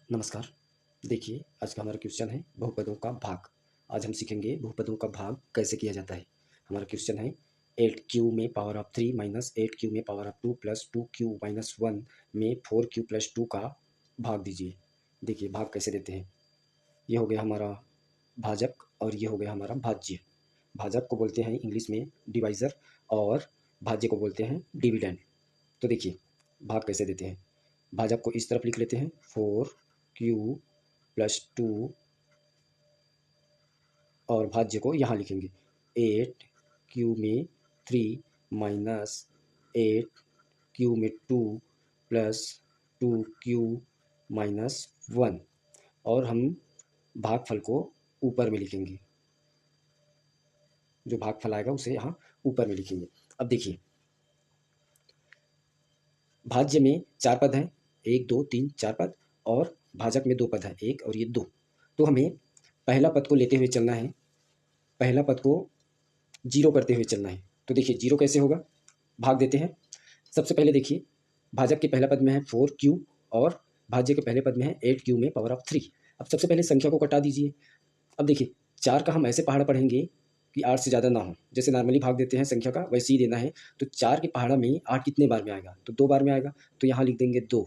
नमस्कार। देखिए, आज का हमारा क्वेश्चन है बहुपदों का भाग। आज हम सीखेंगे बहुपदों का भाग कैसे किया जाता है। हमारा क्वेश्चन है 8q में पावर ऑफ 3 माइनस 8q में power of 2 plus 2q minus 1 में 4q प्लस 2 का भाग दीजिए। देखिए भाग कैसे देते हैं। ये हो गया हमारा भाजक और ये हो गया हमारा भाज्य। भाजक को बोलते हैं इंग्लिश में डिवाइज़र और भाज्य को बोलते हैं डिविडेंड। तो देखिए भाग कैसे देते हैं। भाजक को इस तरफ लिख लेते हैं 4q प्लस 2 और भाज्य को यहाँ लिखेंगे 8q में 3 माइनस 8q में 2 प्लस 2q माइनस 1 और हम भागफल को ऊपर में लिखेंगे। जो भागफल आएगा उसे यहाँ ऊपर में लिखेंगे। अब देखिए भाज्य में 4 पद हैं, 1 2 3 4 पद और भाजक में 2 पद हैं, 1 और ये 2। तो हमें पहला पद को लेते हुए चलना है, पहला पद को जीरो करते हुए चलना है। तो देखिए जीरो कैसे होगा, भाग देते हैं। सबसे पहले देखिए भाजक के पहला पद में है 4q और भाज्य के पहले पद में है 8q में पावर ऑफ 3। अब सबसे पहले संख्या को कटा दीजिए। अब देखिए 4 का हम ऐसे पहाड़ा पढ़ेंगे कि 8 से ज़्यादा ना हो। जैसे नॉर्मली भाग देते हैं संख्या का वैसे ही देना है। तो 4 के पहाड़ा में 8 कितने बार में आएगा, तो 2 बार में आएगा, तो यहाँ लिख देंगे 2।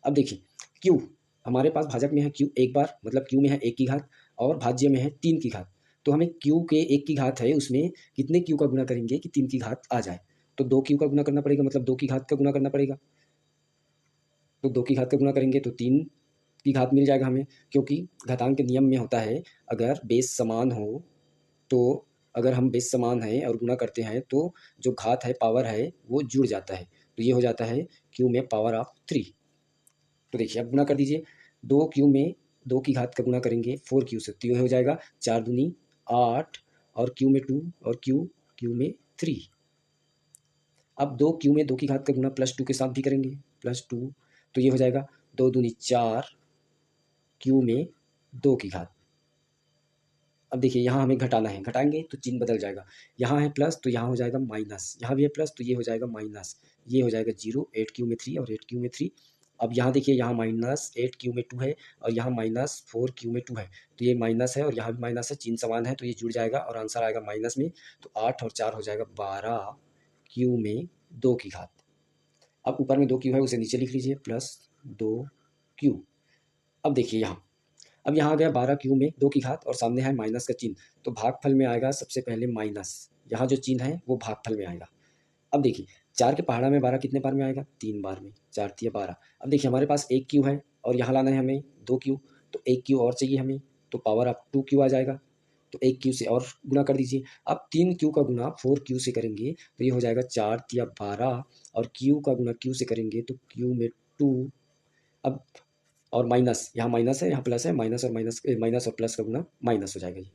अब देखिए q हमारे पास भाजक में है q एक बार, मतलब q में है 1 की घात और भाज्य में है 3 की घात। तो हमें q के 1 की घात है उसमें कितने q का गुना करेंगे कि 3 की घात आ जाए। तो 2q का गुना करना पड़ेगा, मतलब 2 की घात का गुना करना पड़ेगा। तो 2 की घात का गुना करेंगे तो 3 की घात मिल जाएगा हमें, क्योंकि घातांक के नियम में होता है अगर बेस समान हो तो अगर हम बेस समान हैं और गुना करते हैं तो जो घात है पावर है वो जुड़ जाता है। तो ये हो जाता है q में पावर ऑफ 3। तो देखिए अब गुना कर दीजिए, 2q में 2 की घात का गुना करेंगे 4q से, तो ये हो जाएगा 4 दूनी 8 और q में 2 और q में 3। अब 2q में 2 की घात का गुना प्लस 2 के साथ भी करेंगे, प्लस 2, तो ये हो जाएगा 2 दूनी 4 q में 2 की घात। अब देखिए यहाँ हमें घटाना है, घटाएंगे तो चिन्ह बदल जाएगा। यहाँ है प्लस तो यहाँ हो जाएगा माइनस, यहाँ भी है प्लस तो ये हो जाएगा माइनस, ये हो जाएगा 0। 8q में 3 और 8q में 3। अब यहाँ देखिए यहाँ माइनस 8q में 2 है और यहाँ माइनस 4q में 2 है, तो ये माइनस है और यहाँ भी माइनस है, चिन्ह समान है तो ये जुड़ जाएगा और आंसर आएगा माइनस में। तो 8 और 4 हो जाएगा 12q में 2 की घात। अब ऊपर में 2q है उसे नीचे लिख लीजिए, प्लस 2q। अब देखिए यहाँ, अब यहाँ आ गया 12q में 2 की घात और सामने है माइनस का चिन्ह, तो भागफल में आएगा सबसे पहले माइनस। यहाँ जो चिन्ह है वो भागफल में आएगा। अब देखिए 4 के पहाड़ा में 12 कितने बार में आएगा, 3 बार में, 4 तिया 12। अब देखिए हमारे पास 1q है और यहाँ लाना है हमें 2q, तो 1q और चाहिए हमें, तो पावर ऑफ 2q आ जाएगा। तो 1q से और गुना कर दीजिए। अब 3q का गुना 4q से करेंगे तो ये हो जाएगा 4 तिया 12 और q का गुना q से करेंगे तो q में 2। अब और माइनस, यहाँ माइनस है यहाँ प्लस है, माइनस और माइनस, माइनस और प्लस का गुना माइनस हो जाएगा ये।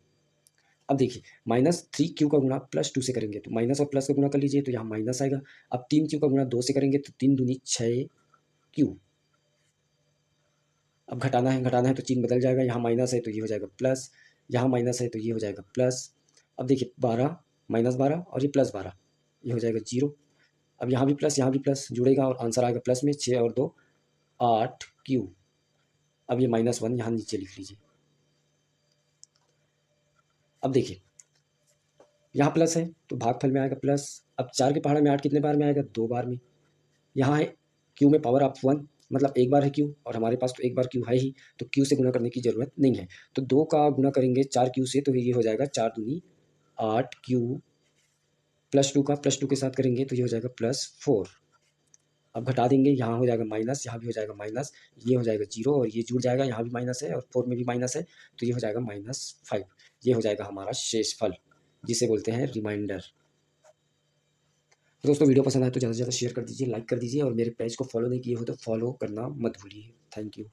अब देखिए माइनस 3q का गुना प्लस 2 से करेंगे तो माइनस और प्लस का गुना कर लीजिए तो यहाँ माइनस आएगा। अब 3q का गुना 2 से करेंगे तो 3 दूनी 6q। अब घटाना है, घटाना है तो चिन्ह बदल जाएगा, यहाँ माइनस है तो ये हो जाएगा प्लस, यहाँ माइनस है तो ये हो जाएगा प्लस। अब देखिए 12 माइनस 12 और ये प्लस 12, ये हो जाएगा 0। अब यहाँ भी प्लस यहाँ भी प्लस जुड़ेगा और आंसर आएगा प्लस में, 6 और 2 8q। अब ये -1 यहाँ नीचे लिख लीजिए। अब देखिए यहाँ प्लस है तो भागफल में आएगा प्लस। अब 4 के पहाड़ा में 8 कितने बार में आएगा, 2 बार में। यहाँ है q में पावर ऑफ 1, मतलब एक बार है q और हमारे पास तो एक बार q है ही, तो q से गुना करने की जरूरत नहीं है। तो 2 का गुना करेंगे 4q से तो ये हो जाएगा 4 दूनी 8q प्लस 2 का प्लस 2 के साथ करेंगे तो ये हो जाएगा +4। अब घटा देंगे, यहाँ हो जाएगा माइनस, यहाँ भी हो जाएगा माइनस, ये हो जाएगा 0 और ये जुड़ जाएगा, यहाँ भी माइनस है और 4 में भी माइनस है तो ये हो जाएगा -5। ये हो जाएगा हमारा शेषफल, जिसे बोलते हैं रिमाइंडर। तो दोस्तों वीडियो पसंद आए तो ज़्यादा से ज़्यादा शेयर कर दीजिए, लाइक कर दीजिए और मेरे पेज को फॉलो नहीं किए हो तो फॉलो करना मत भूलिए। Thank you.